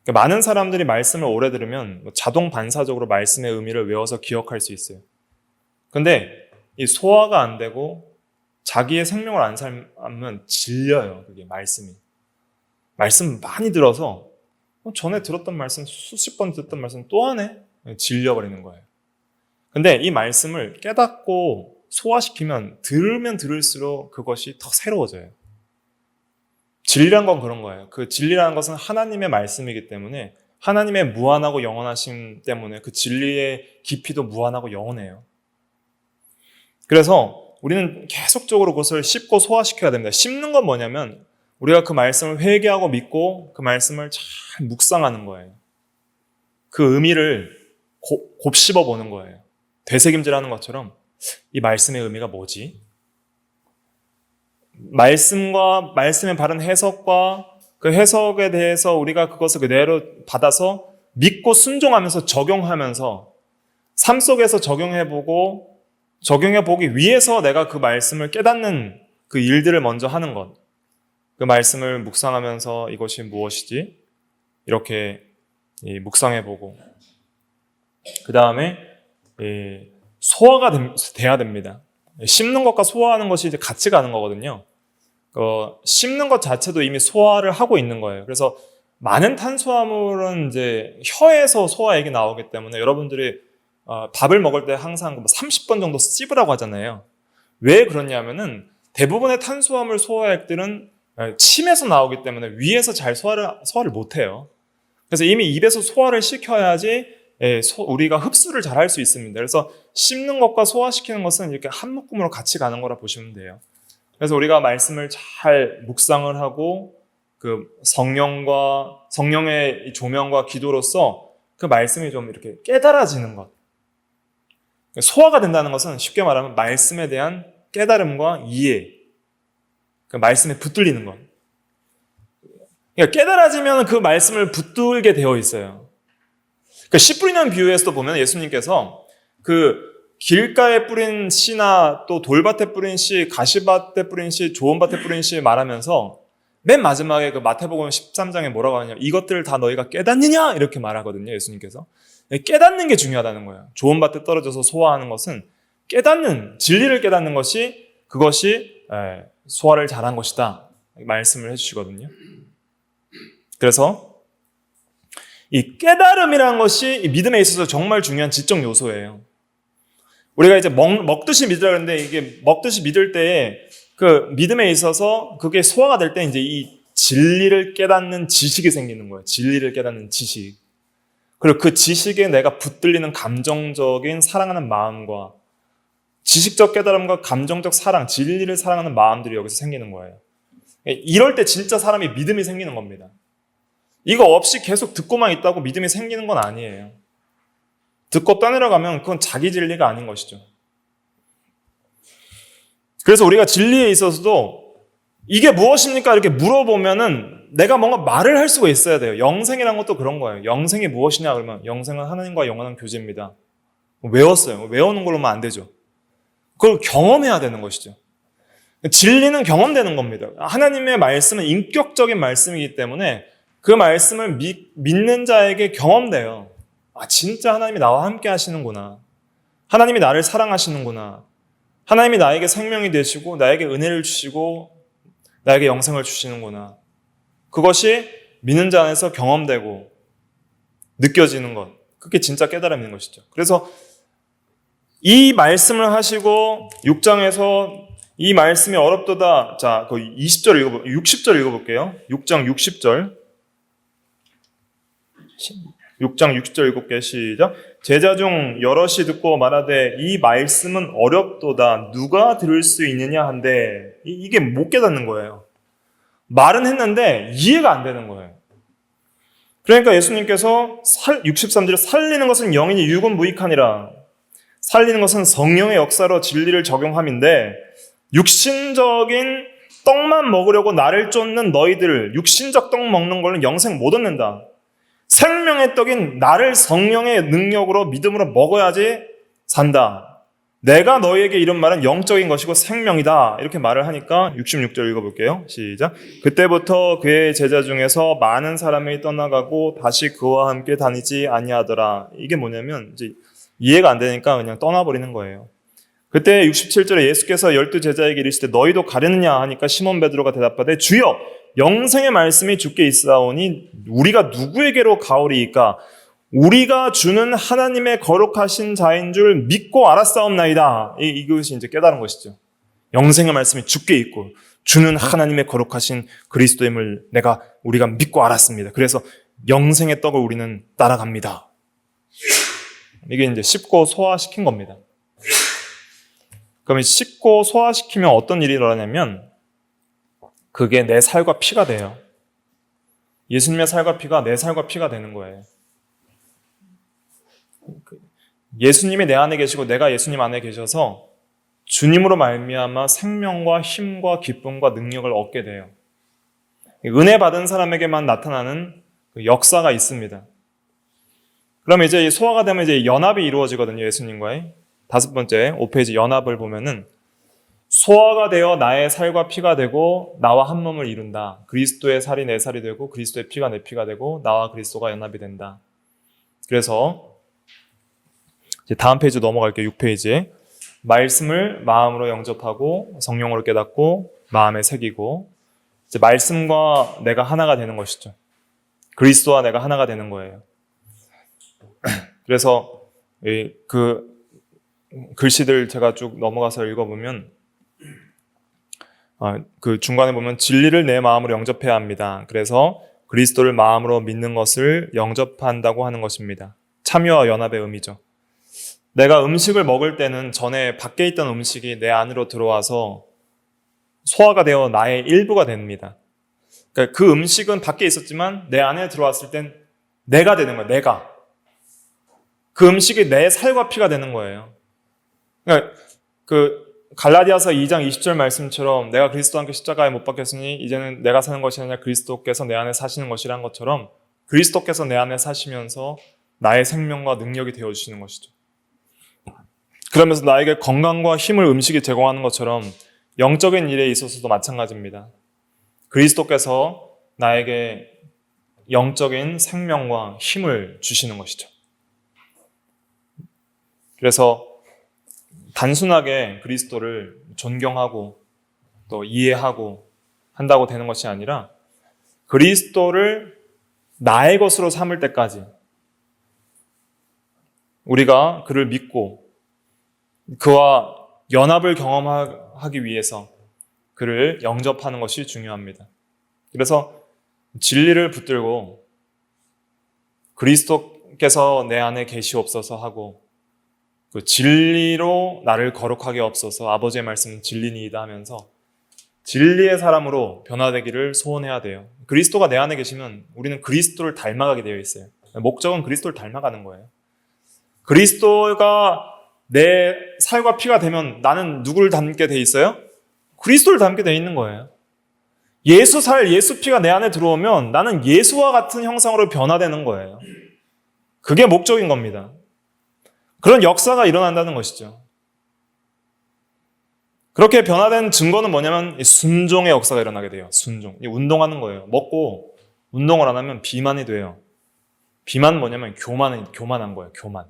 A: 그러니까 많은 사람들이 말씀을 오래 들으면 자동 반사적으로 말씀의 의미를 외워서 기억할 수 있어요. 근데 이 소화가 안 되고 자기의 생명을 안 살면 질려요. 그게 말씀이. 말씀 많이 들어서 전에 들었던 말씀 수십 번 듣던 말씀 또 하네? 질려버리는 거예요. 근데 이 말씀을 깨닫고 소화시키면 들으면 들을수록 그것이 더 새로워져요. 진리란 건 그런 거예요. 그 진리라는 것은 하나님의 말씀이기 때문에 하나님의 무한하고 영원하심 때문에 그 진리의 깊이도 무한하고 영원해요. 그래서 우리는 계속적으로 그것을 씹고 소화시켜야 됩니다. 씹는 건 뭐냐면 우리가 그 말씀을 회개하고 믿고 그 말씀을 잘 묵상하는 거예요. 그 의미를 곱씹어 보는 거예요. 되새김질하는 것처럼 이 말씀의 의미가 뭐지? 말씀과 말씀의 바른 해석과 그 해석에 대해서 우리가 그것을 그대로 받아서 믿고 순종하면서 적용하면서 삶 속에서 적용해보기 위해서 내가 그 말씀을 깨닫는 그 일들을 먼저 하는 것. 그 말씀을 묵상하면서 이것이 무엇이지? 이렇게 묵상해보고 그 다음에 소화가 돼야 됩니다. 씹는 것과 소화하는 것이 이제 같이 가는 거거든요. 씹는 것 자체도 이미 소화를 하고 있는 거예요. 그래서 많은 탄수화물은 이제 혀에서 소화액이 나오기 때문에 여러분들이 밥을 먹을 때 항상 30번 정도 씹으라고 하잖아요. 왜 그러냐면은 대부분의 탄수화물 소화액들은 침에서 나오기 때문에 위에서 잘 소화를 못해요. 그래서 이미 입에서 소화를 시켜야지 우리가 흡수를 잘 할 수 있습니다. 그래서 씹는 것과 소화시키는 것은 이렇게 한 묶음으로 같이 가는 거라 보시면 돼요. 그래서 우리가 말씀을 잘 묵상을 하고 그 성령의 조명과 기도로서 그 말씀이 좀 이렇게 깨달아지는 것. 소화가 된다는 것은 쉽게 말하면 말씀에 대한 깨달음과 이해, 그 말씀에 붙들리는 것. 그러니까 깨달아지면 그 말씀을 붙들게 되어 있어요. 그 씨 뿌리는 비유에서도 보면 예수님께서 그 길가에 뿌린 씨나 또 돌밭에 뿌린 씨, 가시밭에 뿌린 씨, 좋은 밭에 뿌린 씨 말하면서 맨 마지막에 그 마태복음 13장에 뭐라고 하느냐, 이것들을 다 너희가 깨닫느냐 이렇게 말하거든요. 예수님께서 깨닫는 게 중요하다는 거예요. 좋은 밭에 떨어져서 소화하는 것은 깨닫는, 진리를 깨닫는 것이 그것이 소화를 잘한 것이다 말씀을 해주시거든요. 그래서 이 깨달음이라는 것이 이 믿음에 있어서 정말 중요한 지적 요소예요. 우리가 이제 먹듯이 믿으라 그러는데 이게 먹듯이 믿을 때에 그 믿음에 있어서 그게 소화가 될 때 이제 이 진리를 깨닫는 지식이 생기는 거예요. 진리를 깨닫는 지식. 그리고 그 지식에 내가 붙들리는 감정적인 사랑하는 마음과 지식적 깨달음과 감정적 사랑, 진리를 사랑하는 마음들이 여기서 생기는 거예요. 이럴 때 진짜 사람이 믿음이 생기는 겁니다. 이거 없이 계속 듣고만 있다고 믿음이 생기는 건 아니에요. 듣고 떠내려가면 그건 자기 진리가 아닌 것이죠. 그래서 우리가 진리에 있어서도 이게 무엇입니까? 이렇게 물어보면은 내가 뭔가 말을 할 수가 있어야 돼요. 영생이란 것도 그런 거예요. 영생이 무엇이냐 그러면 영생은 하나님과 영원한 교제입니다. 외웠어요. 외우는 걸로만 안 되죠. 그걸 경험해야 되는 것이죠. 진리는 경험되는 겁니다. 하나님의 말씀은 인격적인 말씀이기 때문에 그 말씀을 믿는 자에게 경험돼요. 아, 진짜 하나님이 나와 함께 하시는구나. 하나님이 나를 사랑하시는구나. 하나님이 나에게 생명이 되시고 나에게 은혜를 주시고 나에게 영생을 주시는구나. 그것이 믿는 자 안에서 경험되고 느껴지는 것. 그게 진짜 깨달음인 것이죠. 그래서 이 말씀을 하시고 6장에서 이 말씀이 어렵도다. 자, 그 60절 읽어볼게요. 6장 60절. 6장 60절 읽을게요. 시작. 제자 중 여럿이 듣고 말하되 이 말씀은 어렵도다. 누가 들을 수 있느냐 한데 이게 못 깨닫는 거예요. 말은 했는데 이해가 안 되는 거예요. 그러니까 예수님께서 63절 살리는 것은 영이니 육은 무익하니라. 살리는 것은 성령의 역사로 진리를 적용함인데 육신적인 떡만 먹으려고 나를 쫓는 너희들 육신적 떡 먹는 걸로 영생 못 얻는다. 생명의 떡인 나를 성령의 능력으로 믿음으로 먹어야지 산다. 내가 너희에게 이런 말은 영적인 것이고 생명이다. 이렇게 말을 하니까 66절 읽어볼게요. 시작. 그때부터 그의 제자 중에서 많은 사람이 떠나가고 다시 그와 함께 다니지 아니하더라. 이게 뭐냐면 이제 이해가 안 되니까 그냥 떠나버리는 거예요. 그때 67절에 예수께서 12 제자에게 이르시되 너희도 가려느냐 하니까 시몬 베드로가 대답하되 주여 영생의 말씀이 주께 있사오니 우리가 누구에게로 가오리이까? 우리가 주는 하나님의 거룩하신 자인 줄 믿고 알았사옵나이다. 이것이 이제 깨달은 것이죠. 영생의 말씀이 주께 있고 주는 하나님의 거룩하신 그리스도임을 우리가 믿고 알았습니다. 그래서 영생의 떡을 우리는 따라갑니다. 이게 이제 씹고 소화시킨 겁니다. 그럼 씹고 소화시키면 어떤 일이 일어나냐면 그게 내 살과 피가 돼요. 예수님의 살과 피가 내 살과 피가 되는 거예요. 예수님이 내 안에 계시고 내가 예수님 안에 계셔서 주님으로 말미암아 생명과 힘과 기쁨과 능력을 얻게 돼요. 은혜 받은 사람에게만 나타나는 그 역사가 있습니다. 그러면 이제 소화가 되면 이제 연합이 이루어지거든요. 예수님과의 5번째 5페이지 연합을 보면은 소화가 되어 나의 살과 피가 되고 나와 한 몸을 이룬다. 그리스도의 살이 내 살이 되고 그리스도의 피가 내 피가 되고 나와 그리스도가 연합이 된다. 그래서 이제 다음 페이지 넘어갈게요. 6페이지에 말씀을 마음으로 영접하고 성령으로 깨닫고 마음에 새기고 이제 말씀과 내가 하나가 되는 것이죠. 그리스도와 내가 하나가 되는 거예요. 그래서 그 글씨들 제가 쭉 넘어가서 읽어보면 그 중간에 보면 진리를 내 마음으로 영접해야 합니다. 그래서 그리스도를 마음으로 믿는 것을 영접한다고 하는 것입니다. 참여와 연합의 의미죠. 내가 음식을 먹을 때는 전에 밖에 있던 음식이 내 안으로 들어와서 소화가 되어 나의 일부가 됩니다. 그러니까 그 음식은 밖에 있었지만 내 안에 들어왔을 땐 내가 되는 거예요. 내가. 그 음식이 내 살과 피가 되는 거예요. 그러니까 그 갈라디아서 2장 20절 말씀처럼 내가 그리스도와 함께 십자가에 못 박혔으니 이제는 내가 사는 것이 아니라 그리스도께서 내 안에 사시는 것이란 것처럼 그리스도께서 내 안에 사시면서 나의 생명과 능력이 되어주시는 것이죠. 그러면서 나에게 건강과 힘을 음식이 제공하는 것처럼 영적인 일에 있어서도 마찬가지입니다. 그리스도께서 나에게 영적인 생명과 힘을 주시는 것이죠. 그래서 단순하게 그리스도를 존경하고 또 이해하고 한다고 되는 것이 아니라 그리스도를 나의 것으로 삼을 때까지 우리가 그를 믿고 그와 연합을 경험하기 위해서 그를 영접하는 것이 중요합니다. 그래서 진리를 붙들고 그리스도께서 내 안에 계시옵소서 하고 그 진리로 나를 거룩하게 없어서 아버지의 말씀은 진리니이다 하면서 진리의 사람으로 변화되기를 소원해야 돼요. 그리스도가 내 안에 계시면 우리는 그리스도를 닮아가게 되어 있어요. 목적은 그리스도를 닮아가는 거예요. 그리스도가 내 살과 피가 되면 나는 누구를 닮게 돼 있어요? 그리스도를 닮게 돼 있는 거예요. 예수 살, 예수 피가 내 안에 들어오면 나는 예수와 같은 형상으로 변화되는 거예요. 그게 목적인 겁니다. 그런 역사가 일어난다는 것이죠. 그렇게 변화된 증거는 뭐냐면 순종의 역사가 일어나게 돼요. 순종. 운동하는 거예요. 먹고 운동을 안 하면 비만이 돼요. 비만은 뭐냐면 교만한 거예요. 교만.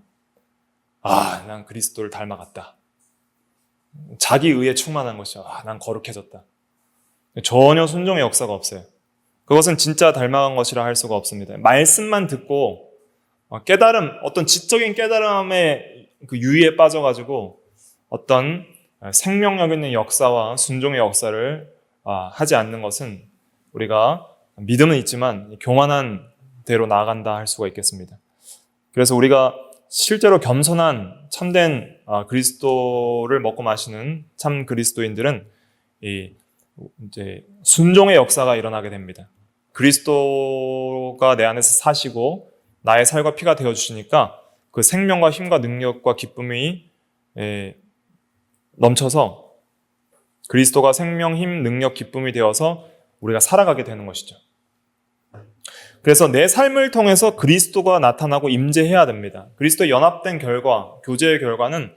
A: 난 그리스도를 닮아갔다. 자기 의에 충만한 것이죠. 난 거룩해졌다. 전혀 순종의 역사가 없어요. 그것은 진짜 닮아간 것이라 할 수가 없습니다. 말씀만 듣고 깨달음, 어떤 지적인 깨달음의 그 유의에 빠져가지고 어떤 생명력 있는 역사와 순종의 역사를 하지 않는 것은 우리가 믿음은 있지만 교만한 대로 나아간다 할 수가 있겠습니다. 그래서 우리가 실제로 겸손한 참된 그리스도를 먹고 마시는 참 그리스도인들은 이제 순종의 역사가 일어나게 됩니다. 그리스도가 내 안에서 사시고 나의 살과 피가 되어주시니까 그 생명과 힘과 능력과 기쁨이 넘쳐서 그리스도가 생명, 힘, 능력, 기쁨이 되어서 우리가 살아가게 되는 것이죠. 그래서 내 삶을 통해서 그리스도가 나타나고 임재해야 됩니다. 그리스도에 연합된 결과, 교제의 결과는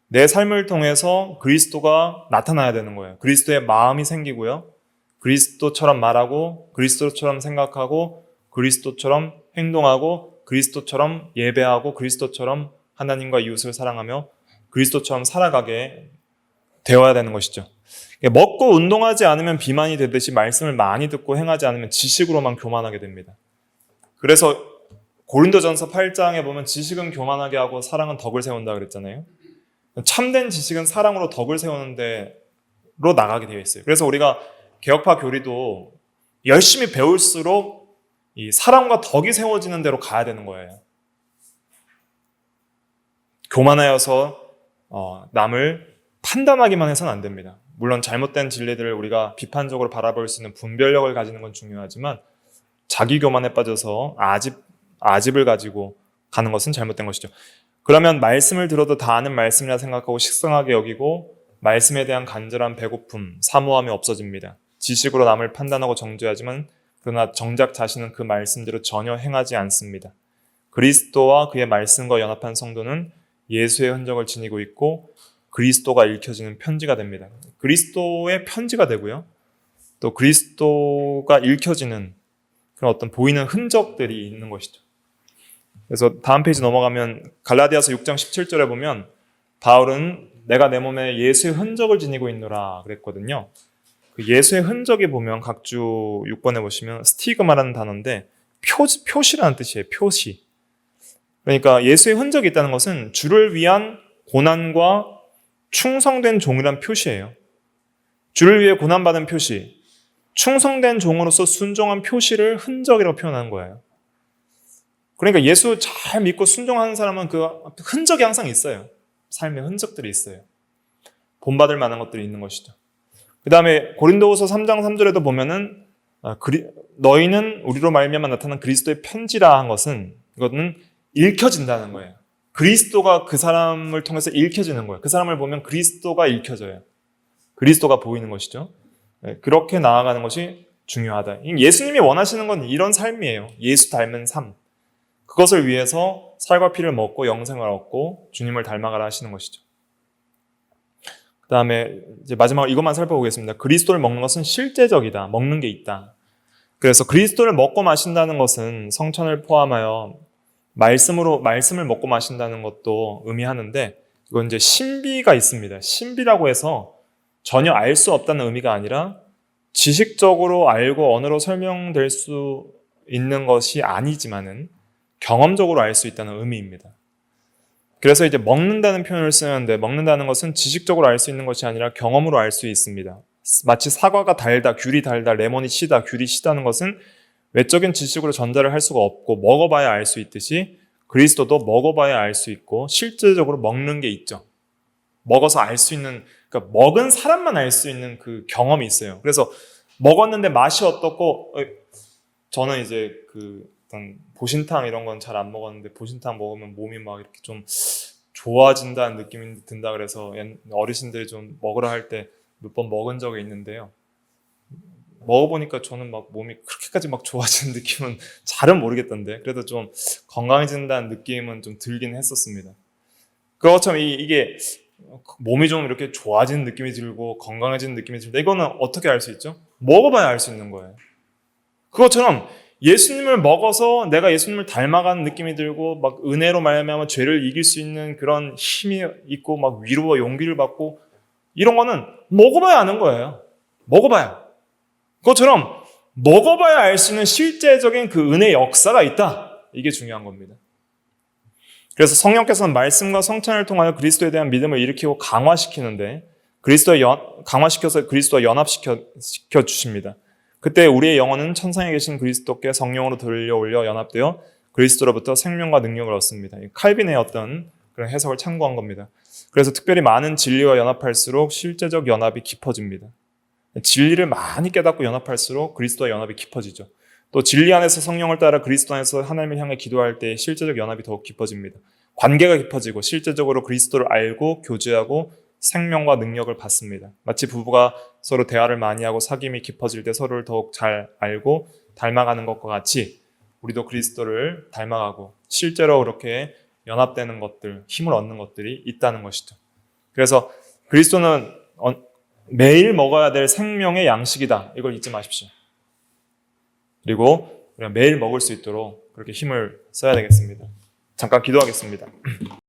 A: 내 삶을 통해서 그리스도가 나타나야 되는 거예요. 그리스도의 마음이 생기고요. 그리스도처럼 말하고 그리스도처럼 생각하고 그리스도처럼 행동하고 그리스도처럼 예배하고 그리스도처럼 하나님과 이웃을 사랑하며 그리스도처럼 살아가게 되어야 되는 것이죠. 먹고 운동하지 않으면 비만이 되듯이 말씀을 많이 듣고 행하지 않으면 지식으로만 교만하게 됩니다. 그래서 고린도전서 8장에 보면 지식은 교만하게 하고 사랑은 덕을 세운다 그랬잖아요. 참된 지식은 사랑으로 덕을 세우는 데로 나가게 되어 있어요. 그래서 우리가 개혁파 교리도 열심히 배울수록 이 사랑과 덕이 세워지는 대로 가야 되는 거예요. 교만하여서 남을 판단하기만 해서는 안 됩니다. 물론 잘못된 진리들을 우리가 비판적으로 바라볼 수 있는 분별력을 가지는 건 중요하지만 자기 교만에 빠져서 아집을 가지고 가는 것은 잘못된 것이죠. 그러면 말씀을 들어도 다 아는 말씀이라 생각하고 식상하게 여기고 말씀에 대한 간절한 배고픔, 사모함이 없어집니다. 지식으로 남을 판단하고 정죄하지만 그러나 정작 자신은 그 말씀대로 전혀 행하지 않습니다. 그리스도와 그의 말씀과 연합한 성도는 예수의 흔적을 지니고 있고 그리스도가 읽혀지는 편지가 됩니다. 그리스도의 편지가 되고요. 또 그리스도가 읽혀지는 그런 어떤 보이는 흔적들이 있는 것이죠. 그래서 다음 페이지 넘어가면 갈라디아서 6장 17절에 보면 바울은 내가 내 몸에 예수의 흔적을 지니고 있노라 그랬거든요. 그 예수의 흔적이 보면 각주 6번에 보시면 스티그마라는 단어인데 표시라는 뜻이에요. 표시. 그러니까 예수의 흔적이 있다는 것은 주를 위한 고난과 충성된 종이란 표시예요. 주를 위해 고난받은 표시, 충성된 종으로서 순종한 표시를 흔적이라고 표현하는 거예요. 그러니까 예수 잘 믿고 순종하는 사람은 그 흔적이 항상 있어요. 삶의 흔적들이 있어요. 본받을 만한 것들이 있는 것이죠. 그 다음에 고린도후서 3장 3절에도 보면은 너희는 우리로 말미암아 나타난 그리스도의 편지라 한 것은 이거는 읽혀진다는 거예요. 그리스도가 그 사람을 통해서 읽혀지는 거예요. 그 사람을 보면 그리스도가 읽혀져요. 그리스도가 보이는 것이죠. 그렇게 나아가는 것이 중요하다. 예수님이 원하시는 건 이런 삶이에요. 예수 닮은 삶. 그것을 위해서 살과 피를 먹고 영생을 얻고 주님을 닮아가라 하시는 것이죠. 그 다음에 이제 마지막으로 이것만 살펴보겠습니다. 그리스도를 먹는 것은 실제적이다. 먹는 게 있다. 그래서 그리스도를 먹고 마신다는 것은 성찬을 포함하여 말씀을 먹고 마신다는 것도 의미하는데, 이건 이제 신비가 있습니다. 신비라고 해서 전혀 알 수 없다는 의미가 아니라 지식적으로 알고 언어로 설명될 수 있는 것이 아니지만은 경험적으로 알 수 있다는 의미입니다. 그래서 이제 먹는다는 표현을 쓰는데, 먹는다는 것은 지식적으로 알 수 있는 것이 아니라 경험으로 알 수 있습니다. 마치 사과가 달다, 귤이 달다, 레몬이 시다, 귤이 시다는 것은 외적인 지식으로 전달을 할 수가 없고 먹어봐야 알 수 있듯이 그리스도도 먹어봐야 알 수 있고 실제적으로 먹는 게 있죠. 먹어서 알 수 있는, 그러니까 먹은 사람만 알 수 있는 그 경험이 있어요. 그래서 먹었는데 맛이 어떻고, 저는 이제 어떤 보신탕 이런 건 잘 안 먹었는데 보신탕 먹으면 몸이 막 이렇게 좀 좋아진다는 느낌이 든다 그래서 어르신들이 좀 먹으라 할 때 몇 번 먹은 적이 있는데요. 먹어보니까 저는 막 몸이 그렇게까지 막 좋아지는 느낌은 잘은 모르겠던데, 그래도 좀 건강해진다는 느낌은 좀 들긴 했었습니다. 그것처럼 이게 몸이 좀 이렇게 좋아지는 느낌이 들고 건강해지는 느낌이 듭니다. 이거는 어떻게 알 수 있죠? 먹어봐야 알 수 있는 거예요. 그것처럼 예수님을 먹어서 내가 예수님을 닮아가는 느낌이 들고 막 은혜로 말미암아 죄를 이길 수 있는 그런 힘이 있고 막 위로와 용기를 받고, 이런 거는 먹어봐야 아는 거예요. 먹어봐야. 그것처럼 먹어봐야 알 수 있는 실제적인 그 은혜의 역사가 있다. 이게 중요한 겁니다. 그래서 성령께서는 말씀과 성찬을 통하여 그리스도에 대한 믿음을 일으키고 강화시키는데, 강화시켜서 그리스도와 연합시켜 주십니다. 그때 우리의 영혼은 천상에 계신 그리스도께 성령으로 들려 올려 연합되어 그리스도로부터 생명과 능력을 얻습니다. 칼빈의 어떤 그런 해석을 참고한 겁니다. 그래서 특별히 많은 진리와 연합할수록 실제적 연합이 깊어집니다. 진리를 많이 깨닫고 연합할수록 그리스도와 연합이 깊어지죠. 또 진리 안에서 성령을 따라 그리스도 안에서 하나님을 향해 기도할 때 실제적 연합이 더욱 깊어집니다. 관계가 깊어지고 실제적으로 그리스도를 알고 교제하고 생명과 능력을 받습니다. 마치 부부가 서로 대화를 많이 하고 사귐이 깊어질 때 서로를 더욱 잘 알고 닮아가는 것과 같이 우리도 그리스도를 닮아가고 실제로 그렇게 연합되는 것들, 힘을 얻는 것들이 있다는 것이죠. 그래서 그리스도는 매일 먹어야 될 생명의 양식이다. 이걸 잊지 마십시오. 그리고 우리가 매일 먹을 수 있도록 그렇게 힘을 써야 되겠습니다. 잠깐 기도하겠습니다.